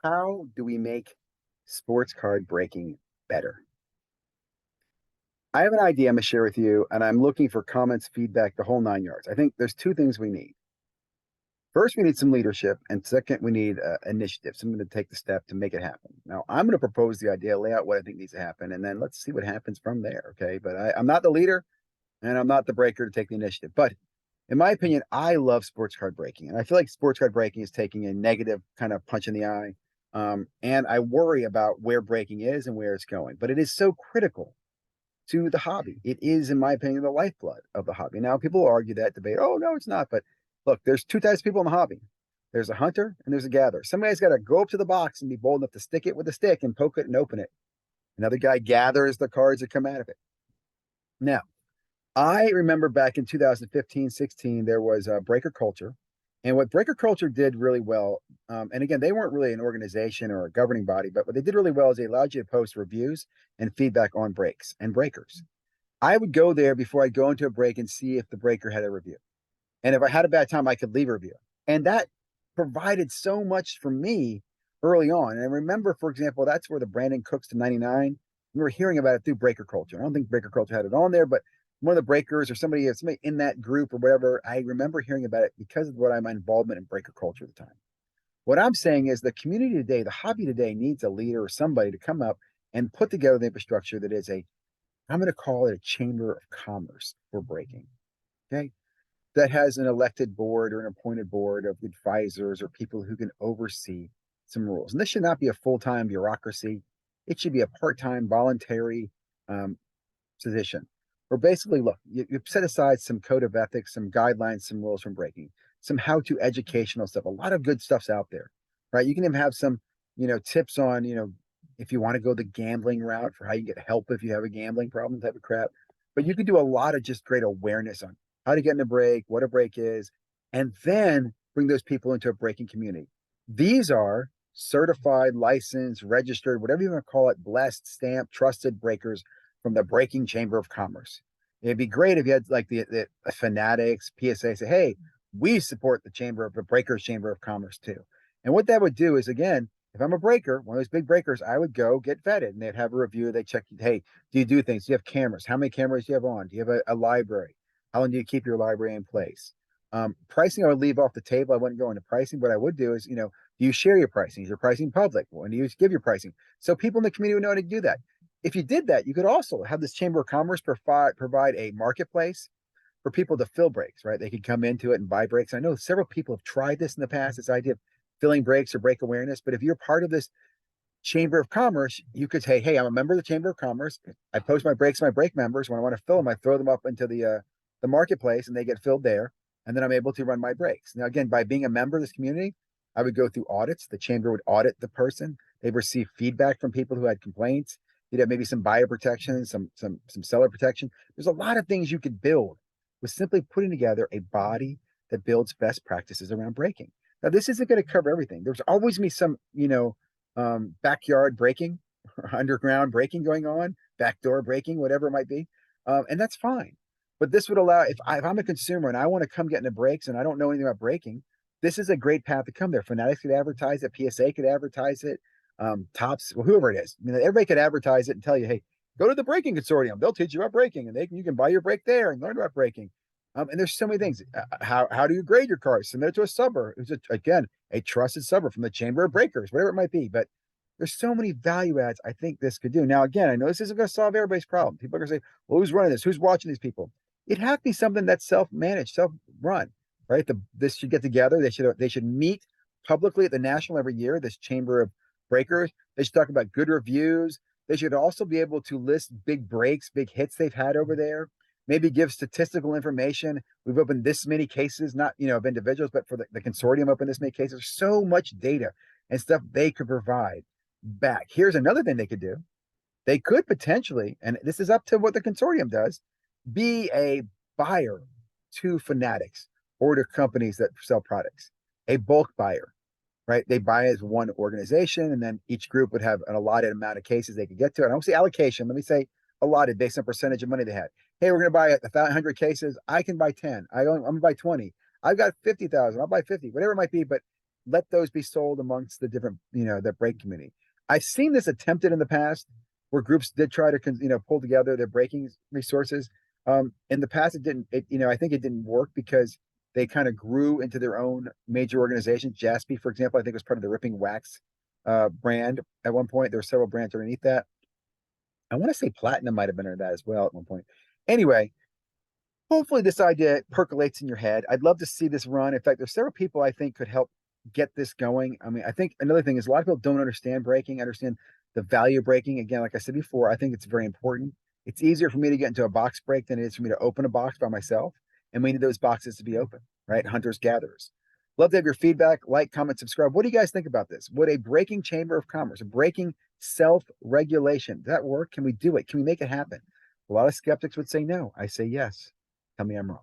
How do we make sports card breaking better? I have an idea I'm going to share with you, and I'm looking for comments, feedback, the whole nine yards. I think there's two things we need. First, we need some leadership, and second, we need initiative, someone to take the step to make it happen. Now, I'm going to propose the idea, lay out what I think needs to happen, and then let's see what happens from there. Okay. But I'm not the leader, and I'm not the breaker to take the initiative. But in my opinion, I love sports card breaking, and I feel like sports card breaking is taking a negative kind of punch in the eye. And I worry about where breaking is and where it's going. But it is so critical to the hobby. It is, in my opinion, the lifeblood of the hobby. Now, people argue that debate. Oh no, it's not. But look, there's two types of people in the hobby. There's a hunter and there's a gatherer. Some guy's got to go up to the box and be bold enough to stick it with a stick and poke it and open it. Another guy gathers the cards that come out of it. Now, I remember back in 2015, 16, there was a breaker culture. And what breaker culture did really well, and again, they weren't really an organization or a governing body, but what they did really well is they allowed you to post reviews and feedback on breaks and breakers. I would go there before I go into a break and see if the breaker had a review. And if I had a bad time, I could leave a review. And that provided so much for me early on. And I remember, for example, that's where the Brandon Cooks to 99, we were hearing about it through breaker culture. I don't think breaker culture had it on there, but one of the breakers or somebody in that group or whatever, I remember hearing about it because of what my involvement in breaker culture at the time. What I'm saying is the community today, the hobby today needs a leader or somebody to come up and put together the infrastructure that is I'm going to call it a chamber of commerce for breaking. Okay. That has an elected board or an appointed board of advisors or people who can oversee some rules. And this should not be a full-time bureaucracy. It should be a part-time voluntary um, position. Or basically, look, you set aside some code of ethics, some guidelines, some rules from breaking, some how-to educational stuff. A lot of good stuff's out there, right? You can even have some, tips on, if you want to go the gambling route for how you get help if you have a gambling problem, type of crap. But you can do a lot of just great awareness on how to get in a break, what a break is, and then bring those people into a breaking community. These are certified, licensed, registered, whatever you want to call it, blessed, stamped, trusted breakers from the Breaking Chamber of Commerce. It'd be great if you had like the fanatics, PSA say, hey, we support the Breakers Chamber of Commerce too. And what that would do is, again, if I'm a breaker, one of those big breakers, I would go get vetted and they'd have a review. They check, hey, do you do things? Do you have cameras? How many cameras do you have on? Do you have a library? How long do you keep your library in place? Pricing, I would leave off the table. I wouldn't go into pricing. What I would do is, do you share your pricing? Is your pricing public? When do you give your pricing? So people in the community would know how to do that. If you did that, you could also have this Chamber of Commerce provide a marketplace for people to fill breaks, right? They could come into it and buy breaks. I know several people have tried this in the past, this idea of filling breaks or break awareness. But if you're part of this Chamber of Commerce, you could say, hey, I'm a member of the Chamber of Commerce. I post my breaks to my break members. When I want to fill them, I throw them up into the marketplace and they get filled there. And then I'm able to run my breaks. Now, again, by being a member of this community, I would go through audits. The chamber would audit the person. They'd receive feedback from people who had complaints. You'd have maybe some buyer protection, some seller protection. There's a lot of things you could build with simply putting together a body that builds best practices around breaking. Now, this isn't going to cover everything. There's always be some, backyard breaking or underground breaking going on, backdoor breaking, whatever it might be. And that's fine. But this would allow, if I'm a consumer and I want to come get into breaks and I don't know anything about breaking, this is a great path to come there. Fanatics could advertise it, PSA could advertise it, Tops, well, whoever it is. Everybody could advertise it and tell you, hey, go to the breaking consortium. They'll teach you about breaking, and you can buy your break there and learn about breaking. And there's so many things. How do you grade your cars? Submit it to a subber. It's again a trusted subber from the Chamber of Breakers, whatever it might be. But there's so many value adds I think this could do. Now, again, I know this isn't going to solve everybody's problem. People are going to say, well, who's running this? Who's watching these people? It has to be something that's self-managed, self-run, right? This should get together. They should meet publicly at the national every year. This Chamber of Breakers. They should talk about good reviews. They should also be able to list big breaks, big hits they've had over there. Maybe give statistical information. We've opened this many cases, not of individuals, but for the consortium opened this many cases. So much data and stuff they could provide back. Here's another thing they could do. They could potentially, and this is up to what the consortium does, be a buyer to fanatics or to companies that sell products, a bulk buyer, right? They buy as one organization, and then each group would have an allotted amount of cases they could get to. I don't say allocation. Let me say allotted based on percentage of money they had. Hey, we're going to buy 100 cases. I can buy 10. I'm going to buy 20. I've got 50,000. I'll buy 50, whatever it might be. But let those be sold amongst the different, the break community. I've seen this attempted in the past where groups did try to, pull together their breaking resources. In the past, it didn't, I think it didn't work because they kind of grew into their own major organizations. Jaspy, for example, I think was part of the Ripping Wax brand at one point. There were several brands underneath that. I want to say Platinum might have been under that as well at one point. Anyway, hopefully this idea percolates in your head. I'd love to see this run. In fact, there's several people I think could help get this going. I mean, I think another thing is a lot of people don't understand breaking, understand the value of breaking. Again, like I said before, I think it's very important. It's easier for me to get into a box break than it is for me to open a box by myself. And we need those boxes to be open, right? Hunters, gatherers. Love to have your feedback. Like, comment, subscribe. What do you guys think about this? Would a breaking chamber of commerce, a breaking self-regulation, does that work? Can we do it? Can we make it happen? A lot of skeptics would say no. I say yes. Tell me I'm wrong.